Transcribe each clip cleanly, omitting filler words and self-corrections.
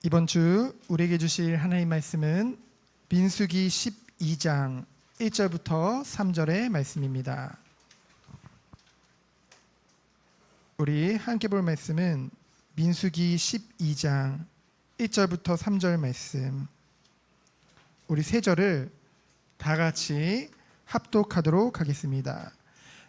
이번 주 우리에게 주실 하나님의 말씀은 민수기 12장 1절부터 3절의 말씀입니다. 우리 함께 볼 말씀은 민수기 12장 1절부터 3절 말씀, 우리 세 절을 다 같이 합독하도록 하겠습니다.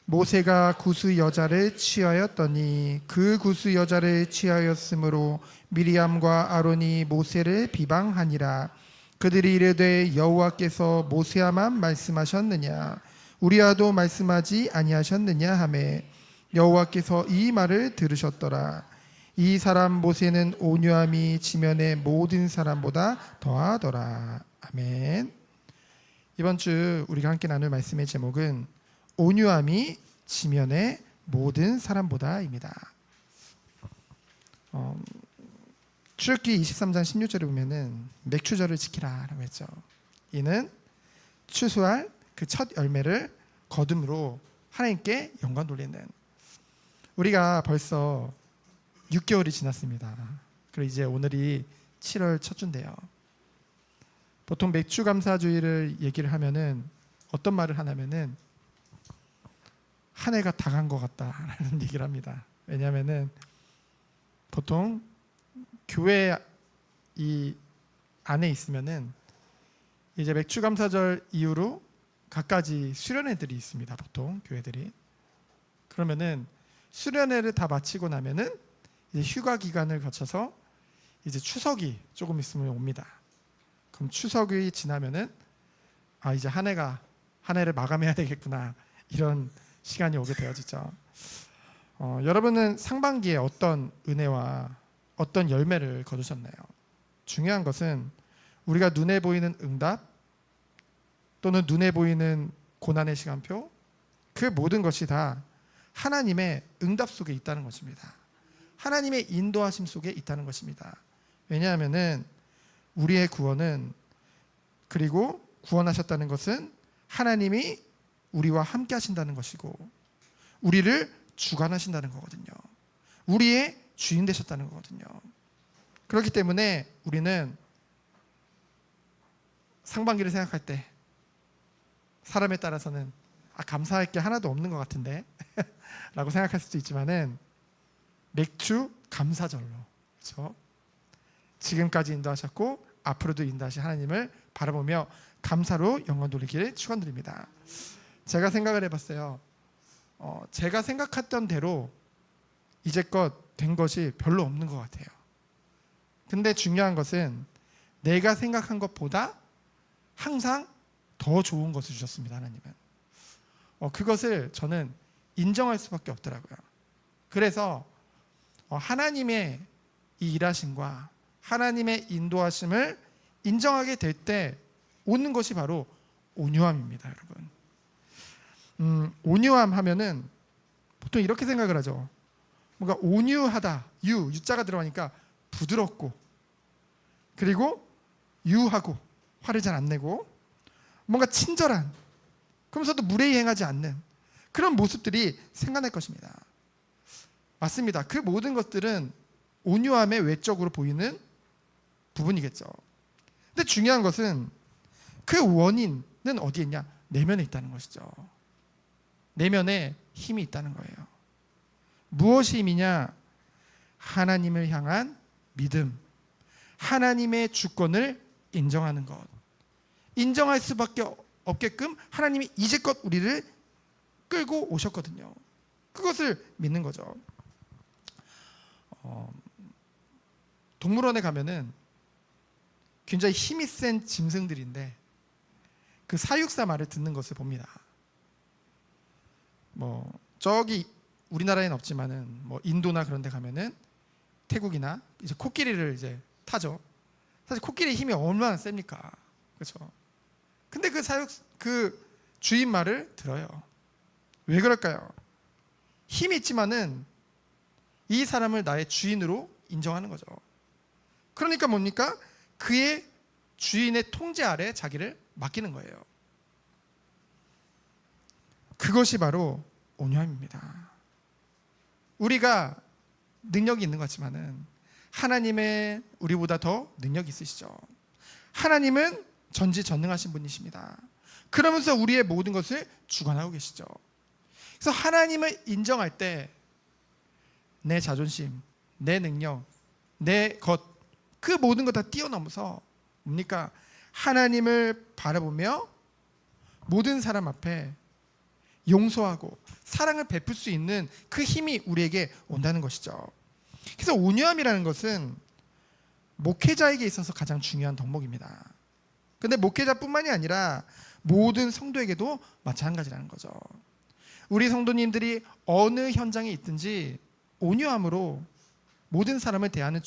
모세가 구스 여자를 취하였더니 그 구스 여자를 취하였으므로 미리암과 아론이 모세를 비방하니라. 그들이 이르되 여호와께서 모세와만 말씀하셨느냐 우리와도 말씀하지 아니하셨느냐 하매 여호와께서 이 말을 들으셨더라. 이 사람 모세는 온유함이 지면의 모든 사람보다 더하더라. 아멘. 이번 주 우리가 함께 나눌 말씀의 제목은 온유함이 지면의 모든 사람보다입니다. 출애굽기 23장 16절에 보면은 맥추절을 지키라라고 했죠. 이는 추수할 그 첫 열매를 거둠으로 하나님께 영광 돌리는. 우리가 벌써 6개월이 지났습니다. 그리고 이제 오늘이 7월 첫 주인데요. 보통 맥주 감사주의를 얘기를 하면은 어떤 말을 하냐면은 한 해가 다 간 것 같다라는 얘기를 합니다. 왜냐하면은 보통 교회 이 안에 있으면은 이제 맥주 감사절 이후로 갖가지 수련회들이 있습니다. 보통 교회들이. 그러면은 수련회를 다 마치고 나면은 이제 휴가 기간을 거쳐서 이제 추석이 조금 있으면 옵니다. 그럼 추석이 지나면은 이제 한 해를 마감해야 되겠구나, 이런 시간이 오게 되어지죠. 여러분은 상반기에 어떤 은혜와 어떤 열매를 거두셨나요? 중요한 것은 우리가 눈에 보이는 응답 또는 눈에 보이는 고난의 시간표, 그 모든 것이 다 하나님의 응답 속에 있다는 것입니다. 하나님의 인도하심 속에 있다는 것입니다. 왜냐하면은 우리의 구원은, 그리고 구원하셨다는 것은 하나님이 우리와 함께 하신다는 것이고 우리를 주관하신다는 거거든요. 우리의 주인 되셨다는 거거든요. 그렇기 때문에 우리는 상반기를 생각할 때 사람에 따라서는 감사할 게 하나도 없는 것 같은데 라고 생각할 수도 있지만은 맥주 감사절로, 그렇죠? 지금까지 인도하셨고 앞으로도 인도하실 하나님을 바라보며 감사로 영광 돌리기를 축원드립니다. 제가 생각을 해봤어요. 제가 생각했던 대로 이제껏 된 것이 별로 없는 것 같아요. 근데 중요한 것은 내가 생각한 것보다 항상 더 좋은 것을 주셨습니다. 하나님은. 그것을 저는 인정할 수밖에 없더라고요. 그래서 하나님의 이 일하심과 하나님의 인도하심을 인정하게 될 때 오는 것이 바로 온유함입니다, 여러분. 온유함 하면은 보통 이렇게 생각을 하죠. 뭔가 온유하다, 유자가 들어가니까 부드럽고, 그리고 유하고, 화를 잘 안 내고, 뭔가 친절한, 그러면서도 무례히 행하지 않는 그런 모습들이 생각날 것입니다. 맞습니다. 그 모든 것들은 온유함의 외적으로 보이는 부분이겠죠. 근데 중요한 것은 그 원인은 어디에 있냐? 내면에 있다는 것이죠. 내면에 힘이 있다는 거예요. 무엇이 힘이냐? 하나님을 향한 믿음, 하나님의 주권을 인정하는 것. 인정할 수밖에 없게끔 하나님이 이제껏 우리를 끌고 오셨거든요. 그것을 믿는 거죠. 동물원에 가면은 굉장히 힘이 센 짐승들인데 그 사육사 말을 듣는 것을 봅니다. 저기 우리나라에는 없지만은 인도나 그런 데 가면은 태국이나 이제 코끼리를 이제 타죠. 사실 코끼리의 힘이 얼마나 셉니까? 그렇죠? 근데 그 주인 말을 들어요. 왜 그럴까요? 힘이 있지만은 이 사람을 나의 주인으로 인정하는 거죠. 그러니까 뭡니까? 그의 주인의 통제 아래 자기를 맡기는 거예요. 그것이 바로 온유함입니다. 우리가 능력이 있는 것 같지만은 하나님의 우리보다 더 능력 있으시죠. 하나님은 전지전능하신 분이십니다. 그러면서 우리의 모든 것을 주관하고 계시죠. 그래서 하나님을 인정할 때 내 자존심, 내 능력, 내 것, 그 모든 것 다 뛰어넘어서 뭡니까? 하나님을 바라보며 모든 사람 앞에 용서하고 사랑을 베풀 수 있는 그 힘이 우리에게 온다는 것이죠. 그래서 온유함이라는 것은 목회자에게 있어서 가장 중요한 덕목입니다. 근데 목회자뿐만이 아니라 모든 성도에게도 마찬가지라는 거죠. 우리 성도님들이 어느 현장에 있든지 온유함으로 모든 사람을 대하는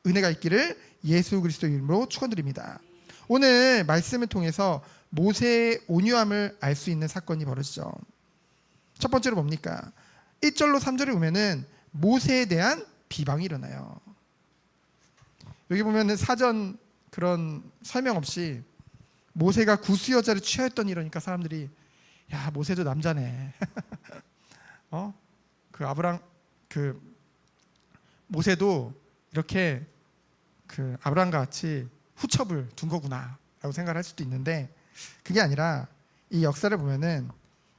은혜가 있기를 예수 그리스도 이름으로 축원드립니다. 오늘 말씀을 통해서 모세의 온유함을 알 수 있는 사건이 벌어지죠. 첫 번째로 뭡니까? 1절로 3절에 보면은 모세에 대한 비방이 일어나요. 여기 보면은 사전 그런 설명 없이 모세가 구스 여자를 취하였더니 이러니까 사람들이 야, 모세도 남자네. 그 아브람 그 모세도 이렇게 그 아브람과 같이 후첩을 둔 거구나라고 생각을 할 수도 있는데 그게 아니라 이 역사를 보면은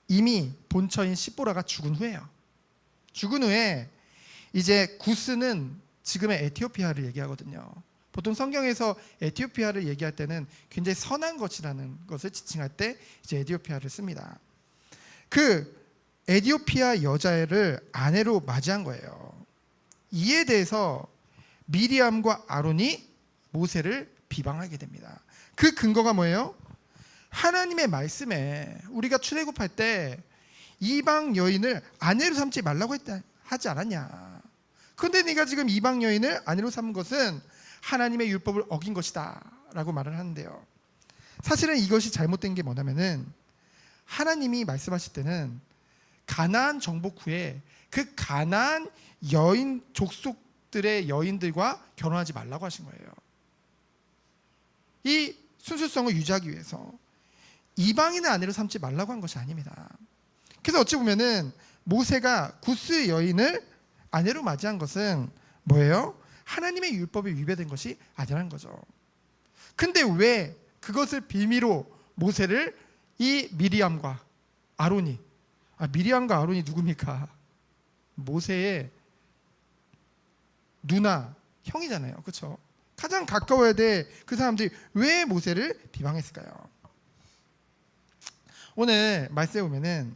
이미 본처인 시보라가 죽은 후에요. 죽은 후에 이제 구스는 지금의 에티오피아를 얘기하거든요. 보통 성경에서 에티오피아를 얘기할 때는 굉장히 선한 것이라는 것을 지칭할 때 이제 에티오피아를 씁니다. 그 에티오피아 여자를 아내로 맞이한 거예요. 이에 대해서 미리암과 아론이 모세를 비방하게 됩니다. 그 근거가 뭐예요? 하나님의 말씀에 우리가 출애굽할 때 이방 여인을 아내로 삼지 말라고 하지 않았냐. 그런데 네가 지금 이방 여인을 아내로 삼은 것은 하나님의 율법을 어긴 것이다 라고 말을 하는데요. 사실은 이것이 잘못된 게 뭐냐면은 하나님이 말씀하실 때는 가나안 정복 후에 그 가나안 여인 족속들의 여인들과 결혼하지 말라고 하신 거예요. 이 순수성을 유지하기 위해서 이방인의 아내로 삼지 말라고 한 것이 아닙니다. 그래서 어찌 보면은 모세가 구스 여인을 아내로 맞이한 것은 뭐예요? 하나님의 율법에 위배된 것이 아니라는 거죠. 근데 왜 그것을 빌미로 모세를 이 미리암과 아론이 미리암과 아론이 누굽니까? 모세의 누나, 형이잖아요. 그렇죠? 가장 가까워야 돼. 그 사람들이 왜 모세를 비방했을까요? 오늘 말씀에 보면은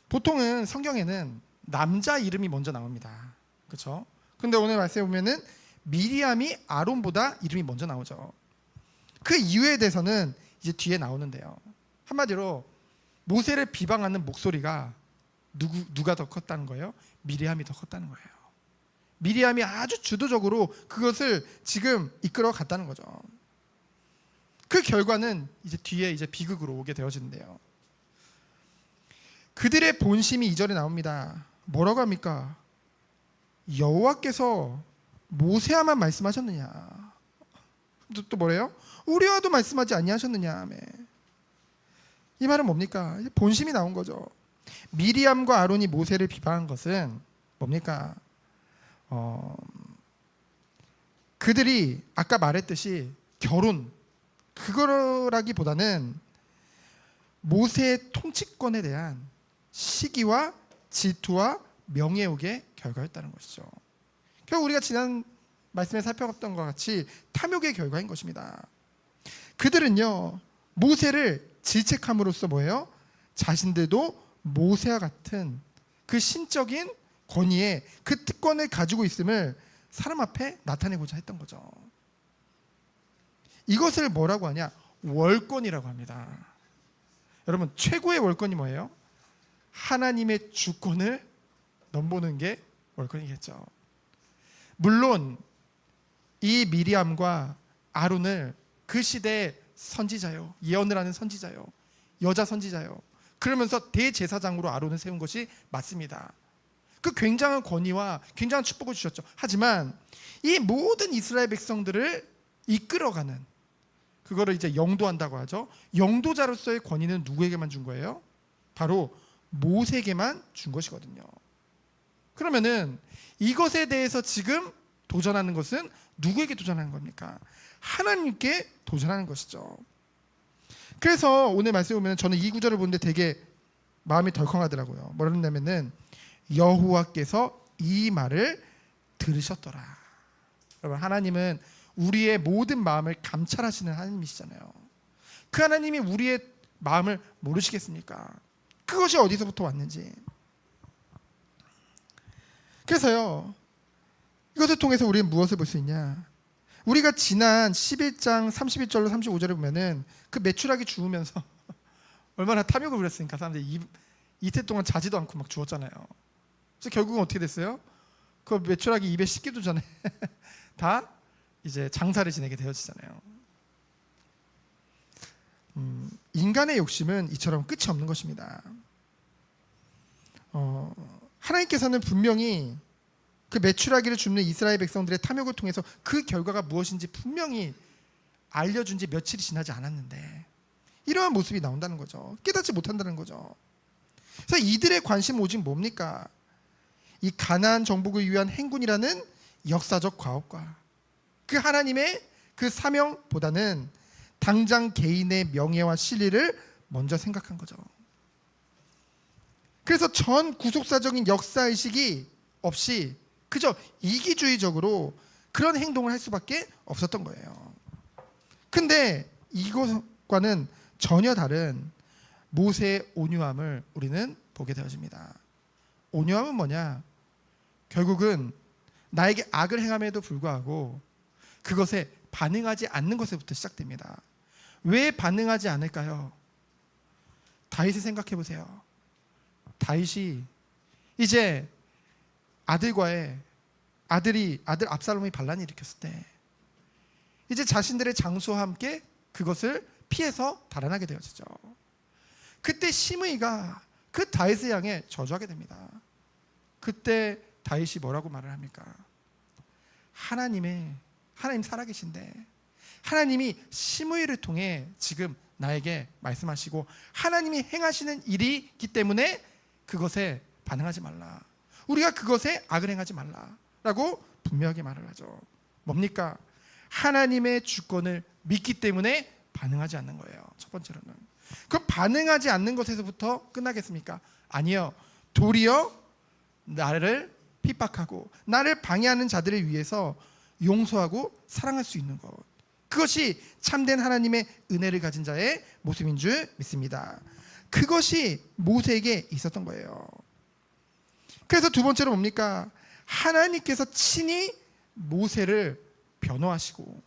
보통은 성경에는 남자 이름이 먼저 나옵니다. 그렇죠? 근데 오늘 말씀에 보면은 미리암이 아론보다 이름이 먼저 나오죠. 그 이유에 대해서는 이제 뒤에 나오는데요. 한마디로 모세를 비방하는 목소리가 누가 더 컸다는 거예요? 미리암이 더 컸다는 거예요. 미리암이 아주 주도적으로 그것을 지금 이끌어 갔다는 거죠. 그 결과는 이제 뒤에 이제 비극으로 오게 되어지는데요. 그들의 본심이 2절에 나옵니다. 뭐라고 합니까? 여호와께서 모세와만 말씀하셨느냐? 또 뭐래요? 우리와도 말씀하지 아니하셨느냐? 이 말은 뭡니까? 본심이 나온 거죠. 미리암과 아론이 모세를 비방한 것은 뭡니까? 그들이 아까 말했듯이 결혼 그거라기보다는 모세의 통치권에 대한 시기와 질투와 명예욕의 결과였다는 것이죠. 결국 우리가 지난 말씀에 살펴봤던 것 같이 탐욕의 결과인 것입니다. 그들은요 모세를 질책함으로써 뭐예요? 자신들도 모세와 같은 그 신적인 권위에 그 특권을 가지고 있음을 사람 앞에 나타내고자 했던 거죠. 이것을 뭐라고 하냐? 월권이라고 합니다. 여러분 최고의 월권이 뭐예요? 하나님의 주권을 넘보는 게 월권이겠죠. 물론 이 미리암과 아론을 그 시대의 선지자요, 예언을 하는 선지자요, 여자 선지자요, 그러면서 대제사장으로 아론을 세운 것이 맞습니다. 그 굉장한 권위와 굉장한 축복을 주셨죠. 하지만 이 모든 이스라엘 백성들을 이끌어가는 그거를 이제 영도한다고 하죠. 영도자로서의 권위는 누구에게만 준 거예요? 바로 모세에게만 준 것이거든요. 그러면은 이것에 대해서 지금 도전하는 것은 누구에게 도전하는 겁니까? 하나님께 도전하는 것이죠. 그래서 오늘 말씀에 보면 저는 이 구절을 보는데 되게 마음이 덜컹하더라고요. 뭐라 했냐면은 여호와께서 이 말을 들으셨더라. 여러분, 하나님은 우리의 모든 마음을 감찰하시는 하나님이시잖아요. 그 하나님이 우리의 마음을 모르시겠습니까? 그것이 어디서부터 왔는지. 그래서요, 이것을 통해서 우리는 무엇을 볼 수 있냐? 우리가 지난 11장 31절로 35절을 보면은 그 메추라기 주우면서 얼마나 탐욕을 부렸으니까 사람들이 이틀 동안 자지도 않고 막 주웠잖아요. 그래서 결국은 어떻게 됐어요? 그 메추라기 입에 씻기도 전에 다 이제 장사를 지내게 되어지잖아요. 인간의 욕심은 이처럼 끝이 없는 것입니다. 하나님께서는 분명히 그 메추라기를 줍는 이스라엘 백성들의 탐욕을 통해서 그 결과가 무엇인지 분명히 알려준 지 며칠이 지나지 않았는데 이러한 모습이 나온다는 거죠. 깨닫지 못한다는 거죠. 그래서 이들의 관심은 오직 뭡니까? 이 가나안 정복을 위한 행군이라는 역사적 과업과 그 하나님의 그 사명보다는 당장 개인의 명예와 실리를 먼저 생각한 거죠. 그래서 전 구속사적인 역사의식이 없이 그저 이기주의적으로 그런 행동을 할 수밖에 없었던 거예요. 근데 이것과는 전혀 다른 모세의 온유함을 우리는 보게 되어집니다. 온유함은 뭐냐? 결국은 나에게 악을 행함에도 불구하고 그것에 반응하지 않는 것에부터 시작됩니다. 왜 반응하지 않을까요? 다윗을 생각해 보세요. 다윗이 이제 아들 압살롬이 반란을 일으켰을 때 이제 자신들의 장수와 함께 그것을 피해서 달아나게 되어지죠. 그때 시므이가 그 다윗을 향해 저주하게 됩니다. 그때 다윗이 뭐라고 말을 합니까? 하나님 살아계신데 하나님이 시므이를 통해 지금 나에게 말씀하시고 하나님이 행하시는 일이 있기 때문에 그것에 반응하지 말라. 우리가 그것에 악을 행하지 말라라고 분명하게 말을 하죠. 뭡니까? 하나님의 주권을 믿기 때문에 반응하지 않는 거예요. 첫 번째로는. 그럼 반응하지 않는 것에서부터 끝나겠습니까? 아니요. 도리어 나를 핍박하고 나를 방해하는 자들을 위해서 용서하고 사랑할 수 있는 것. 그것이 참된 하나님의 은혜를 가진 자의 모습인 줄 믿습니다. 그것이 모세에게 있었던 거예요. 그래서 두 번째로 뭡니까? 하나님께서 친히 모세를 변호하시고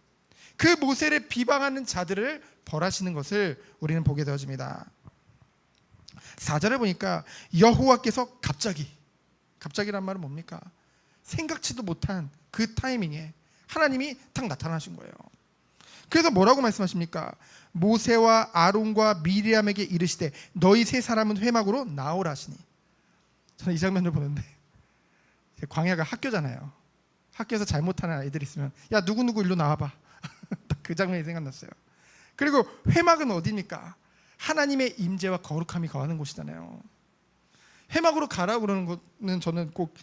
그 모세를 비방하는 자들을 벌하시는 것을 우리는 보게 되어집니다. 4절에 보니까 여호와께서 갑자기란 말은 뭡니까? 생각지도 못한 그 타이밍에 하나님이 딱 나타나신 거예요. 그래서 뭐라고 말씀하십니까? 모세와 아론과 미리암에게 이르시되 너희 세 사람은 회막으로 나오라 하시니. 저는 이 장면을 보는데 광야가 학교잖아요. 학교에서 잘못하는 아이들이 있으면 야 누구누구 일로 나와봐. 그 장면이 생각났어요. 그리고 회막은 어디입니까? 하나님의 임재와 거룩함이 거하는 곳이잖아요. 회막으로 가라 그러는 거는 저는 꼭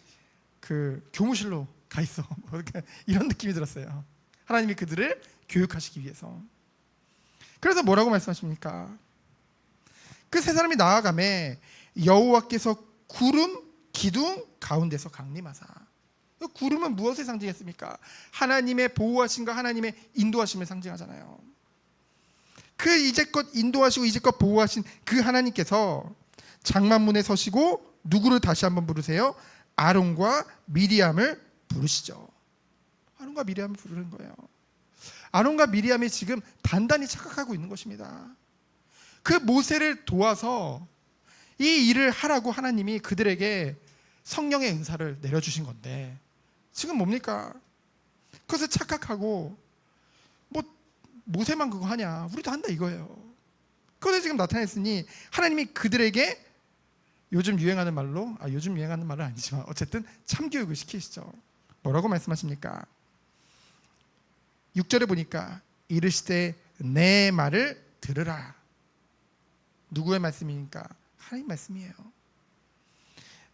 그 교무실로 가 있어 이런 느낌이 들었어요. 하나님이 그들을 교육하시기 위해서. 그래서 뭐라고 말씀하십니까? 그 세 사람이 나아가매 여호와께서 구름 기둥 가운데서 강림하사. 구름은 무엇을 상징했습니까? 하나님의 보호하심과 하나님의 인도하심을 상징하잖아요. 그 이제껏 인도하시고 이제껏 보호하신 그 하나님께서 장막문에 서시고 누구를 다시 한번 부르세요? 아론과 미리암을 부르시죠. 아론과 미리암을 부르는 거예요. 아론과 미리암이 지금 단단히 착각하고 있는 것입니다. 그 모세를 도와서 이 일을 하라고 하나님이 그들에게 성령의 은사를 내려주신 건데 지금 뭡니까? 그것을 착각하고 뭐 모세만 그거 하냐? 우리도 한다 이거예요. 그것을 지금 나타냈으니 하나님이 그들에게 요즘 유행하는 말은 아니지만 어쨌든 참교육을 시키시죠. 뭐라고 말씀하십니까? 6절에 보니까 이르시되 내 말을 들으라. 누구의 말씀입니까? 하나님 말씀이에요.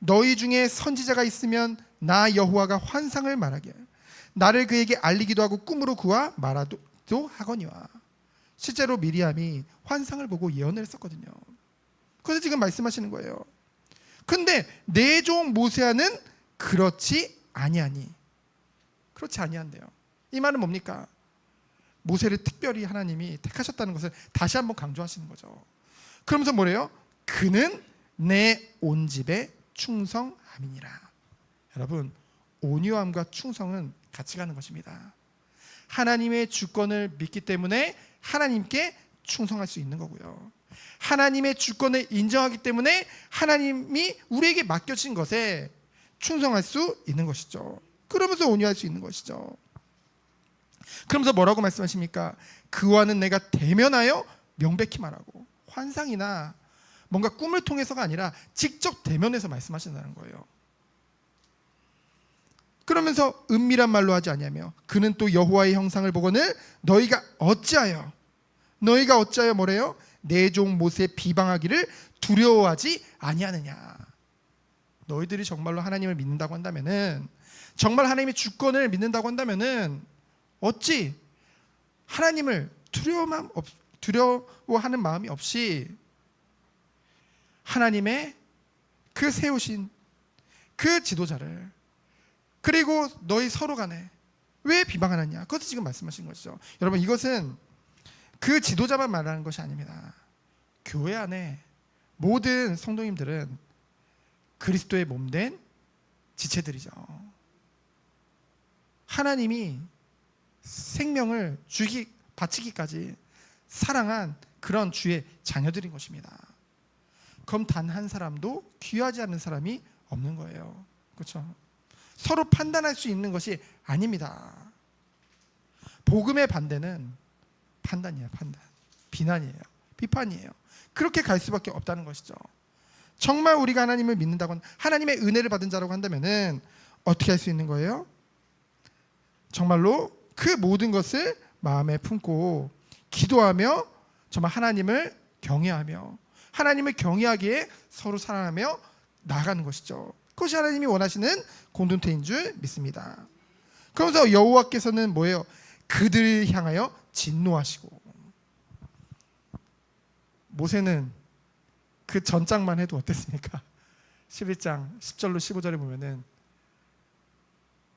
너희 중에 선지자가 있으면 나 여호와가 환상을 말하게 나를 그에게 알리기도 하고 꿈으로 그와 말하도 하거니와. 실제로 미리암이 환상을 보고 예언을 했었거든요. 그래서 지금 말씀하시는 거예요. 근데 내 종 모세아는 그렇지 아니하니. 그렇지 아니한대요. 이 말은 뭡니까? 모세를 특별히 하나님이 택하셨다는 것을 다시 한번 강조하시는 거죠. 그러면서 뭐래요? 그는 내 온 집에 충성함이니라. 여러분, 온유함과 충성은 같이 가는 것입니다. 하나님의 주권을 믿기 때문에 하나님께 충성할 수 있는 거고요. 하나님의 주권을 인정하기 때문에 하나님이 우리에게 맡겨진 것에 충성할 수 있는 것이죠. 그러면서 온유할 수 있는 것이죠. 그러면서 뭐라고 말씀하십니까? 그와는 내가 대면하여 명백히 말하고. 환상이나 뭔가 꿈을 통해서가 아니라 직접 대면해서 말씀하신다는 거예요. 그러면서 은밀한 말로 하지 아니하며 그는 또 여호와의 형상을 보거늘 너희가 어찌하여 뭐래요? 내 종 모세의 비방하기를 두려워하지 아니하느냐. 너희들이 정말로 하나님을 믿는다고 한다면은, 정말 하나님의 주권을 믿는다고 한다면은 어찌 하나님을 두려워하는 마음이 없이 하나님의 그 세우신 그 지도자를, 그리고 너희 서로 간에 왜 비방하느냐. 그것도 지금 말씀하신 것이죠. 여러분, 이것은 그 지도자만 말하는 것이 아닙니다. 교회 안에 모든 성도님들은 그리스도의 몸된 지체들이죠. 하나님이 생명을 바치기까지 사랑한 그런 주의 자녀들인 것입니다. 그럼 단 한 사람도 귀하지 않은 사람이 없는 거예요. 그렇죠? 서로 판단할 수 있는 것이 아닙니다. 복음의 반대는 판단이에요. 판단. 비난이에요. 비판이에요. 그렇게 갈 수밖에 없다는 것이죠. 정말 우리가 하나님을 믿는다고, 하나님의 은혜를 받은 자라고 한다면은 어떻게 할 수 있는 거예요? 정말로 그 모든 것을 마음에 품고 기도하며 정말 하나님을 경외하며, 하나님을 경외하기에 서로 사랑하며 나아가는 것이죠. 그것이 하나님이 원하시는 공동체인 줄 믿습니다. 그러면서 여호와께서는 뭐예요? 그들을 향하여 진노하시고. 모세는 그 전장만 해도 어땠습니까? 11장 10절로 15절에 보면은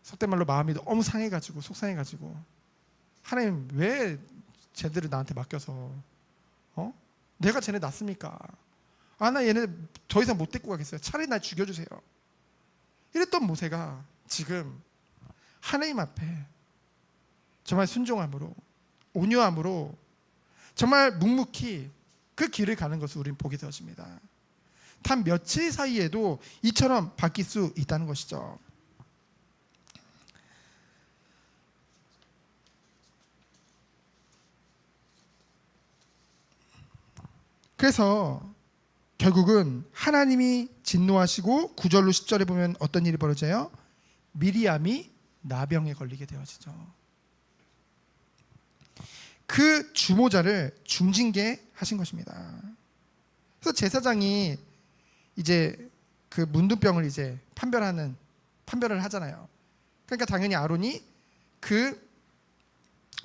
속된 말로 마음이 너무 상해가지고, 속상해가지고, 하나님 왜 쟤들을 나한테 맡겨서 내가 쟤네 낳습니까? 나 얘네 더 이상 못 데리고 가겠어요. 차라리 날 죽여주세요. 이랬던 모세가 지금 하나님 앞에 정말 순종함으로, 온유함으로 정말 묵묵히 그 길을 가는 것을 우리는 보게 되어집니다. 단 며칠 사이에도 이처럼 바뀔 수 있다는 것이죠. 그래서 결국은 하나님이 진노하시고 9절로 10절에 보면 어떤 일이 벌어져요? 미리암이 나병에 걸리게 되어지죠. 그 주모자를 중징계 하신 것입니다. 그래서 제사장이 이제 그 문둥병을 이제 판별을 하잖아요. 그러니까 당연히 아론이 그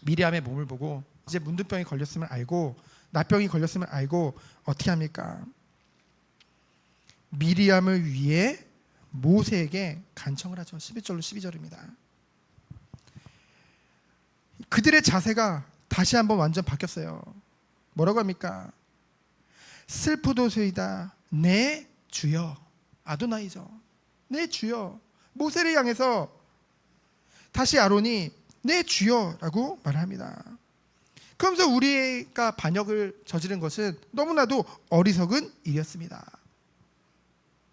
미리암의 몸을 보고 이제 문둥병이 걸렸음을 알고, 나병이 걸렸음을 알고 어떻게 합니까? 미리암을 위해 모세에게 간청을 하죠. 11절로 12절입니다. 그들의 자세가 다시 한번 완전 바뀌었어요. 뭐라고 합니까? 슬프도소이다 내 주여. 아도나이죠. 내 주여. 모세를 향해서 다시 아론이 내 주여라고 말합니다. 그러면서 우리가 반역을 저지른 것은 너무나도 어리석은 일이었습니다.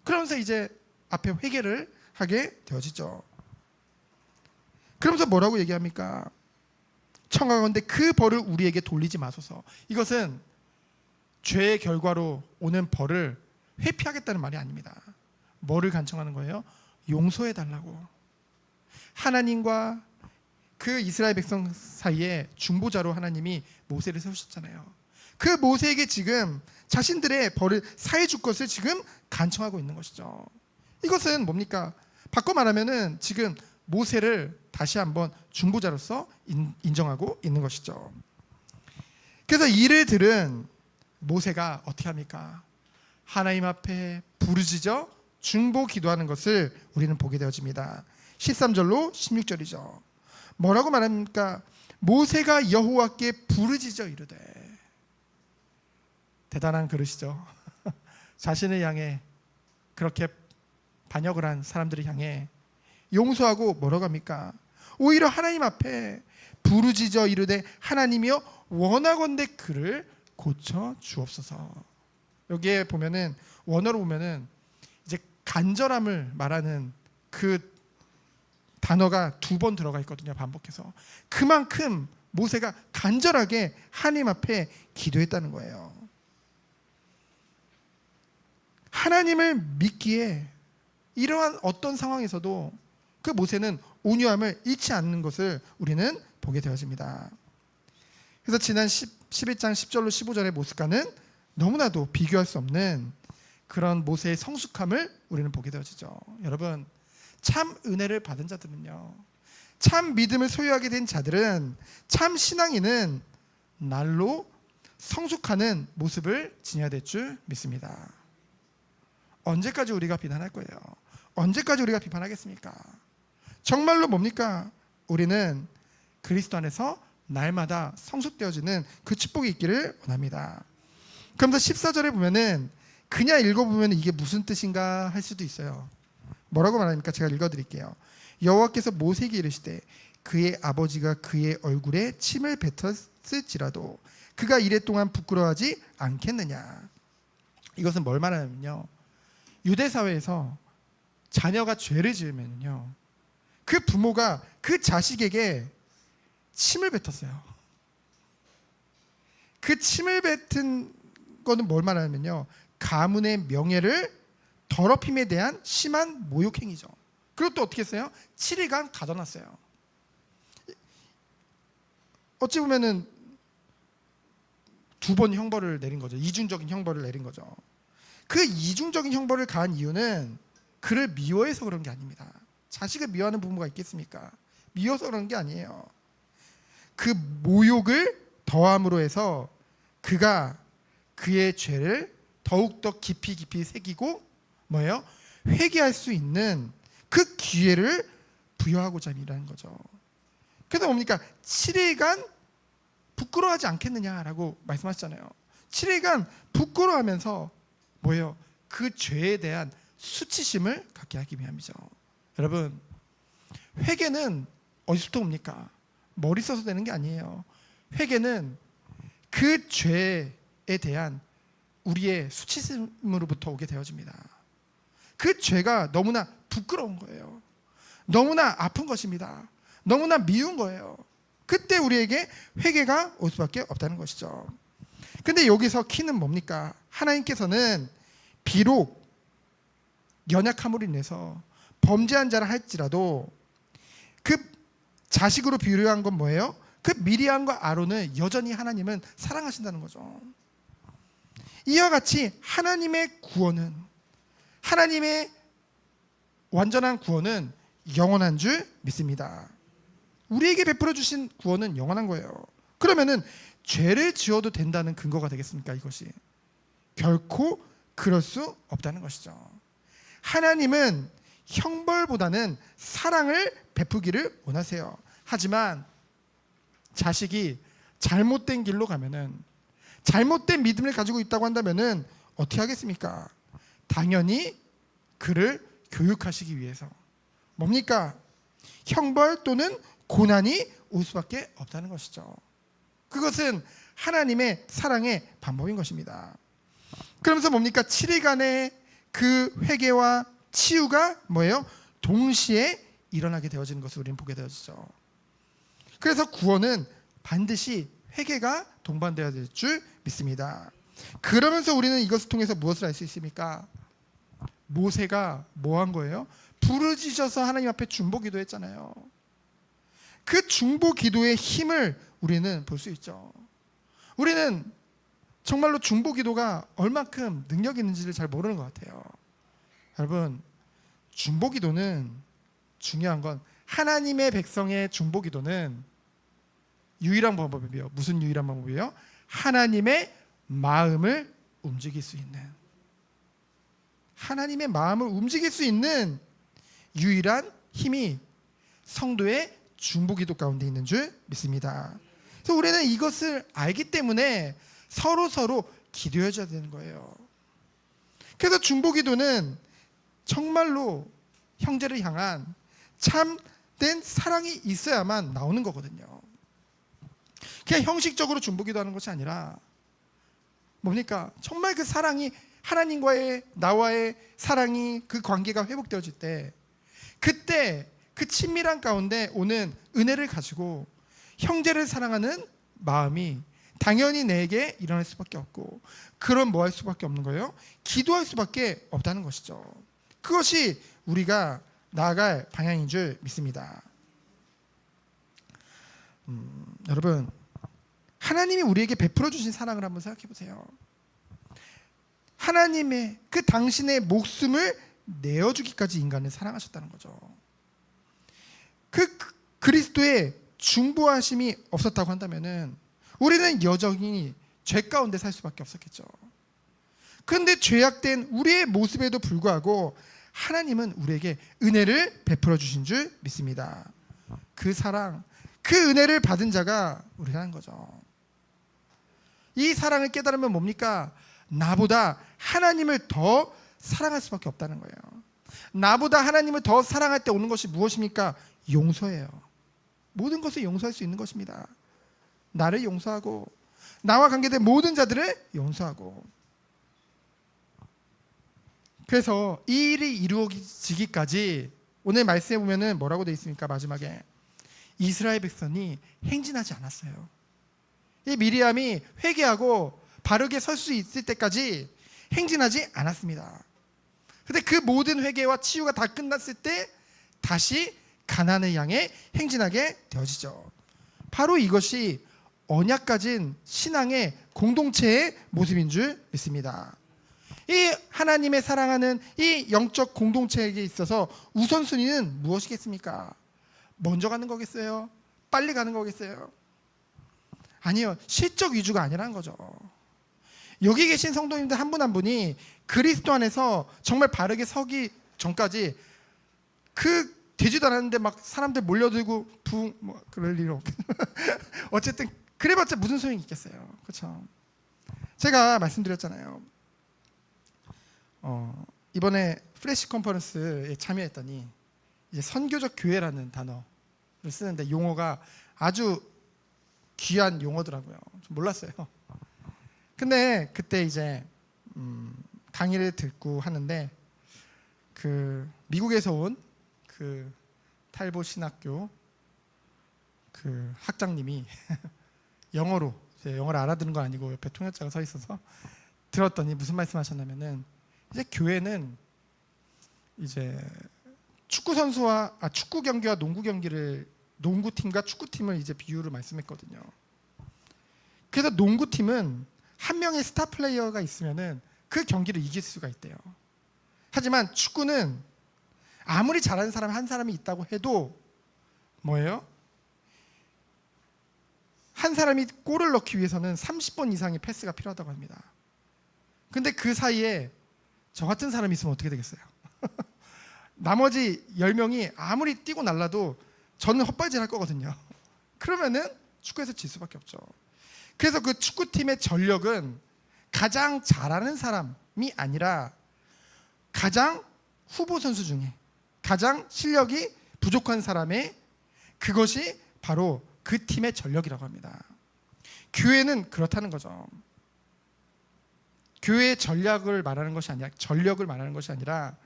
그러면서 이제 앞에 회개를 하게 되어지죠. 그러면서 뭐라고 얘기합니까? 청하건대 그 벌을 우리에게 돌리지 마소서. 이것은 죄의 결과로 오는 벌을 회피하겠다는 말이 아닙니다. 뭐를 간청하는 거예요? 용서해달라고. 하나님과 그 이스라엘 백성 사이에 중보자로 하나님이 모세를 세우셨잖아요. 그 모세에게 지금 자신들의 벌을 사해 줄 것을 지금 간청하고 있는 것이죠. 이것은 뭡니까? 바꿔 말하면은 지금 모세를 다시 한번 중보자로서 인정하고 있는 것이죠. 그래서 이를 들은 모세가 어떻게 합니까? 하나님 앞에 부르짖어 중보 기도하는 것을 우리는 보게 되어집니다. 13절로 16절이죠. 뭐라고 말합니까? 모세가 여호와께 부르짖어 이르되. 대단한 그릇이죠. 자신을 향해 그렇게 반역을 한 사람들을 향해 용서하고 뭐라고 합니까? 오히려 하나님 앞에 부르짖어 이르되 하나님이여 원하건대 그를 고쳐 주옵소서. 여기에 보면은 원어로 보면은 이제 간절함을 말하는 그 단어가 2번 들어가 있거든요. 반복해서. 그만큼 모세가 간절하게 하나님 앞에 기도했다는 거예요. 하나님을 믿기에 이러한 어떤 상황에서도 그 모세는 온유함을 잃지 않는 것을 우리는 보게 되어집니다. 그래서 지난 11장 10절로 15절의 모습과는 너무나도 비교할 수 없는 그런 모세의 성숙함을 우리는 보게 되어지죠. 여러분, 참 은혜를 받은 자들은요, 참 믿음을 소유하게 된 자들은, 참 신앙인은 날로 성숙하는 모습을 지녀야 될 줄 믿습니다. 언제까지 우리가 비난할 거예요? 언제까지 우리가 비판하겠습니까? 정말로 뭡니까? 우리는 그리스도 안에서 날마다 성숙되어지는 그 축복이 있기를 원합니다. 그러면서 14절에 보면은 그냥 읽어보면 이게 무슨 뜻인가 할 수도 있어요. 뭐라고 말합니까? 제가 읽어드릴게요. 여호와께서 모세에게 이르시되 그의 아버지가 그의 얼굴에 침을 뱉었을지라도 그가 이랫동안 부끄러워하지 않겠느냐. 이것은 뭘 말하냐면요, 유대 사회에서 자녀가 죄를 지으면요, 그 부모가 그 자식에게 침을 뱉었어요. 그 침을 뱉은 거는 뭘 말하냐면요, 가문의 명예를 더럽힘에 대한 심한 모욕행위죠. 그리고 또 어떻게 했어요? 7일간 가둬놨어요. 어찌 보면은 2번 형벌을 내린 거죠. 이중적인 형벌을 내린 거죠. 그 이중적인 형벌을 가한 이유는 그를 미워해서 그런 게 아닙니다. 자식을 미워하는 부모가 있겠습니까? 미워서 그런 게 아니에요. 그 모욕을 더함으로 해서 그가 그의 죄를 더욱더 깊이 새기고 뭐예요? 회개할 수 있는 그 기회를 부여하고자 함이라는 거죠. 그래서 뭡니까? 7일간 부끄러워하지 않겠느냐라고 말씀하셨잖아요. 7일간 부끄러워하면서 뭐예요? 그 죄에 대한 수치심을 갖게 하기 위함이죠. 여러분, 회개는 어디서부터 옵니까? 머리 써서 되는 게 아니에요. 회개는 그 죄에 대한 우리의 수치심으로부터 오게 되어집니다. 그 죄가 너무나 부끄러운 거예요. 너무나 아픈 것입니다. 너무나 미운 거예요. 그때 우리에게 회개가 올 수밖에 없다는 것이죠. 근데 여기서 키는 뭡니까? 하나님께서는 비록 연약함으로 인해서 범죄한 자라 할지라도 그 자식으로 비유한 건 뭐예요? 그 미리암과 아론을 여전히 하나님은 사랑하신다는 거죠. 이와 같이 하나님의 구원은, 하나님의 완전한 구원은 영원한 줄 믿습니다. 우리에게 베풀어 주신 구원은 영원한 거예요. 그러면은 죄를 지어도 된다는 근거가 되겠습니까? 이것이 결코 그럴 수 없다는 것이죠. 하나님은 형벌보다는 사랑을 베푸기를 원하세요. 하지만 자식이 잘못된 길로 가면은, 잘못된 믿음을 가지고 있다고 한다면은 어떻게 하겠습니까? 당연히 그를 교육하시기 위해서 뭡니까? 형벌 또는 고난이 올 수밖에 없다는 것이죠. 그것은 하나님의 사랑의 방법인 것입니다. 그러면서 뭡니까? 7일간의 그 회개와 치유가 뭐예요? 동시에 일어나게 되어지는 것을 우리는 보게 되어지죠. 그래서 구원은 반드시 회개가 동반되어야 될 줄 믿습니다. 그러면서 우리는 이것을 통해서 무엇을 알 수 있습니까? 모세가 뭐 한 거예요? 부르짖어서 하나님 앞에 중보기도 했잖아요. 그 중보기도의 힘을 우리는 볼 수 있죠. 우리는 정말로 중보기도가 얼만큼 능력이 있는지를 잘 모르는 것 같아요. 여러분, 중보기도는 중요한 건 하나님의 백성의 중보기도는 유일한 방법이에요. 무슨 유일한 방법이에요? 하나님의 마음을 움직일 수 있는, 하나님의 마음을 움직일 수 있는 유일한 힘이 성도의 중보기도 가운데 있는 줄 믿습니다. 그래서 우리는 이것을 알기 때문에 서로 기도해 줘야 되는 거예요. 그래서 중보기도는 정말로 형제를 향한 참된 사랑이 있어야만 나오는 거거든요. 그냥 형식적으로 중보기도하는 것이 아니라 뭡니까? 정말 그 사랑이, 하나님과의 나와의 사랑이, 그 관계가 회복되어질 때, 그때 그 친밀한 가운데 오는 은혜를 가지고 형제를 사랑하는 마음이 당연히 내게 일어날 수밖에 없고, 그럼 뭐 할 수밖에 없는 거예요? 기도할 수밖에 없다는 것이죠. 그것이 우리가 나아갈 방향인 줄 믿습니다. 여러분, 하나님이 우리에게 베풀어 주신 사랑을 한번 생각해 보세요. 하나님의 그 당신의 목숨을 내어주기까지 인간을 사랑하셨다는 거죠. 그 그리스도의 중보하심이 없었다고 한다면은 우리는 여전히 죄 가운데 살 수밖에 없었겠죠. 그런데 죄악된 우리의 모습에도 불구하고 하나님은 우리에게 은혜를 베풀어 주신 줄 믿습니다. 그 사랑, 그 은혜를 받은 자가 우리라는 거죠. 이 사랑을 깨달으면 뭡니까? 나보다 하나님을 더 사랑할 수밖에 없다는 거예요. 나보다 하나님을 더 사랑할 때 오는 것이 무엇입니까? 용서예요. 모든 것을 용서할 수 있는 것입니다. 나를 용서하고 나와 관계된 모든 자들을 용서하고. 그래서 이 일이 이루어지기까지 오늘 말씀에 보면은 뭐라고 되어 있습니까? 마지막에 이스라엘 백성이 행진하지 않았어요. 이 미리암이 회개하고 바르게 설 수 있을 때까지 행진하지 않았습니다. 그런데 그 모든 회개와 치유가 다 끝났을 때 다시 가나안을 향해 행진하게 되어지죠. 바로 이것이 언약 가진 신앙의 공동체의 모습인 줄 믿습니다. 이 하나님의 사랑하는 이 영적 공동체에게 있어서 우선순위는 무엇이겠습니까? 먼저 가는 거겠어요? 빨리 가는 거겠어요? 아니요, 실적 위주가 아니라는 거죠. 여기 계신 성도님들 한 분 한 분이 그리스도 안에서 정말 바르게 서기 전까지 되지도 않았는데 막 사람들 몰려들고 그럴 일 없고 어쨌든 그래봤자 무슨 소용이 있겠어요. 그렇죠? 제가 말씀드렸잖아요. 이번에 플래시 컨퍼런스에 참여했더니 이제 선교적 교회라는 단어를 쓰는데 용어가 아주 귀한 용어더라고요. 좀 몰랐어요. 근데 그때 이제 강의를 듣고 하는데 그 미국에서 온 그 탈보 신학교 그 학장님이 영어로, 영어를 알아듣는 건 아니고 옆에 통역자가 서 있어서 들었더니 무슨 말씀하셨냐면은 이제 교회는 이제 축구 경기와 농구 경기를, 농구팀과 축구팀을 이제 비유로 말씀했거든요. 그래서 농구팀은 한 명의 스타 플레이어가 있으면은 그 경기를 이길 수가 있대요. 하지만 축구는 아무리 잘하는 사람 한 사람이 있다고 해도 뭐예요? 한 사람이 골을 넣기 위해서는 30번 이상의 패스가 필요하다고 합니다. 근데 그 사이에 저 같은 사람이 있으면 어떻게 되겠어요? 나머지 10명이 아무리 뛰고 날라도 저는 헛발질 할 거거든요. 그러면은 축구에서 질 수밖에 없죠. 그래서 그 축구팀의 전력은 가장 잘하는 사람이 아니라 가장 후보 선수 중에 가장 실력이 부족한 사람의, 그것이 바로 그 팀의 전력이라고 합니다. 교회는 그렇다는 거죠. 교회의 전략을 말하는 것이 아니라, 전력을 말하는 것이 아니라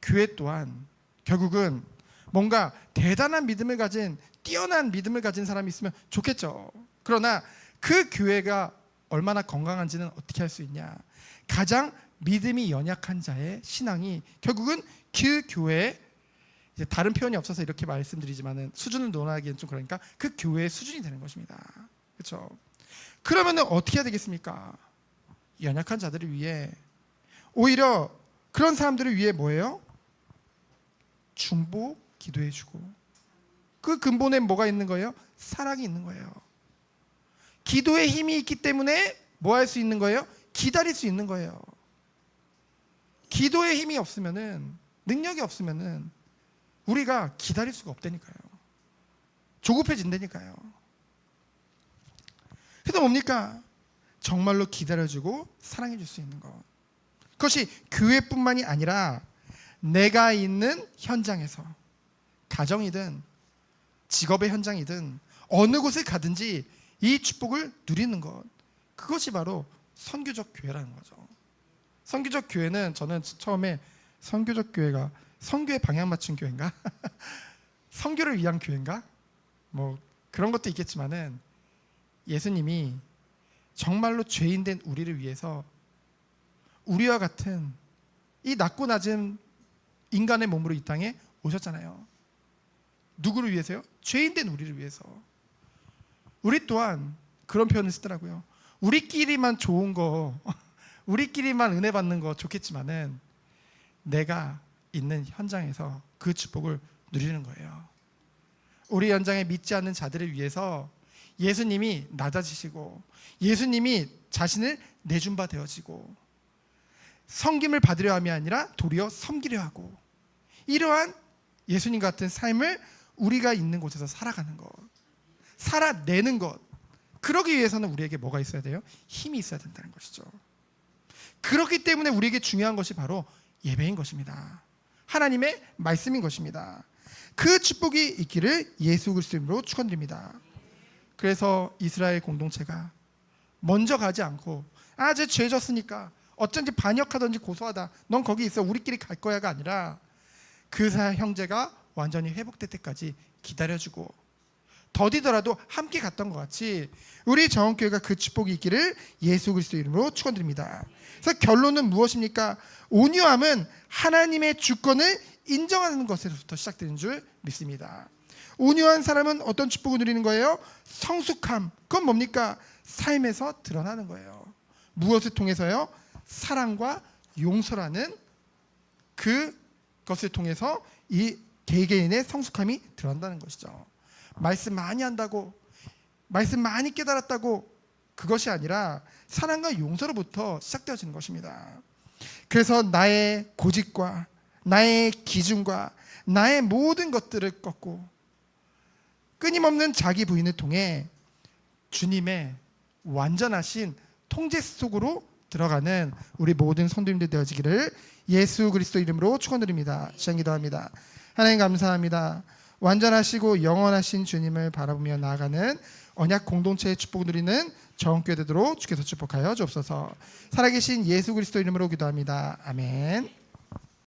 교회 또한 결국은 뭔가 대단한 믿음을 가진, 뛰어난 믿음을 가진 사람이 있으면 좋겠죠. 그러나 그 교회가 얼마나 건강한지는 어떻게 할 수 있냐? 가장 믿음이 연약한 자의 신앙이 결국은 그 교회의, 이제 다른 표현이 없어서 이렇게 말씀드리지만은 수준을 논하기엔 좀 그러니까 그 교회의 수준이 되는 것입니다. 그렇죠? 그러면은 어떻게 해야 되겠습니까? 연약한 자들을 위해, 오히려 그런 사람들을 위해 뭐예요? 중보 기도해주고 그 근본에 뭐가 있는 거예요? 사랑이 있는 거예요. 기도에 힘이 있기 때문에 뭐 할 수 있는 거예요? 기다릴 수 있는 거예요. 기도에 힘이 없으면은, 능력이 없으면은 우리가 기다릴 수가 없다니까요. 조급해진다니까요. 그래서 뭡니까? 정말로 기다려주고 사랑해줄 수 있는 것. 그것이 교회뿐만이 아니라 내가 있는 현장에서, 가정이든 직업의 현장이든 어느 곳에 가든지 이 축복을 누리는 것, 그것이 바로 선교적 교회라는 거죠. 선교적 교회는, 저는 처음에 선교적 교회가 선교에 방향 맞춘 교회인가? 선교를 위한 교회인가? 뭐 그런 것도 있겠지만은, 예수님이 정말로 죄인된 우리를 위해서 우리와 같은 이 낮고 낮은 인간의 몸으로 이 땅에 오셨잖아요. 누구를 위해서요? 죄인된 우리를 위해서. 우리 또한 그런 표현을 쓰더라고요. 우리끼리만 좋은 거, 우리끼리만 은혜 받는 거 좋겠지만은 내가 있는 현장에서 그 축복을 누리는 거예요. 우리 현장에 믿지 않는 자들을 위해서 예수님이 낮아지시고, 예수님이 자신을 내준 바 되어지고, 섬김을 받으려 함이 아니라 도리어 섬기려 하고, 이러한 예수님 같은 삶을 우리가 있는 곳에서 살아가는 것, 살아내는 것, 그러기 위해서는 우리에게 뭐가 있어야 돼요? 힘이 있어야 된다는 것이죠. 그렇기 때문에 우리에게 중요한 것이 바로 예배인 것입니다. 하나님의 말씀인 것입니다. 그 축복이 있기를 예수 그리스도의 이름으로 축원드립니다. 그래서 이스라엘 공동체가 먼저 가지 않고, 쟤 죄 졌으니까 어쩐지 반역하든지 고소하다, 넌 거기 있어, 우리끼리 갈 거야가 아니라, 그 형제가 완전히 회복될 때까지 기다려주고, 더디더라도 함께 갔던 것 같이 우리 정원교회가 그 축복이 있기를 예수 그리스도의 이름으로 축원드립니다. 그래서 결론은 무엇입니까? 온유함은 하나님의 주권을 인정하는 것에서부터 시작되는 줄 믿습니다. 온유한 사람은 어떤 축복을 누리는 거예요? 성숙함. 그건 뭡니까? 삶에서 드러나는 거예요. 무엇을 통해서요? 사랑과 용서라는 그것을 통해서 이 개개인의 성숙함이 드러난다는 것이죠. 말씀 많이 한다고, 말씀 많이 깨달았다고, 그것이 아니라 사랑과 용서로부터 시작되어지는 것입니다. 그래서 나의 고집과 나의 기준과 나의 모든 것들을 꺾고 끊임없는 자기 부인을 통해 주님의 완전하신 통제 속으로 들어가는 우리 모든 성도님들 되어지기를 예수 그리스도 이름으로 축원드립니다. 시간 기도합니다. 하나님 감사합니다. 완전하시고 영원하신 주님을 바라보며 나아가는 언약 공동체의 축복을 누리는 정교회 되도록 주께서 축복하여 주옵소서. 살아계신 예수 그리스도 이름으로 기도합니다. 아멘.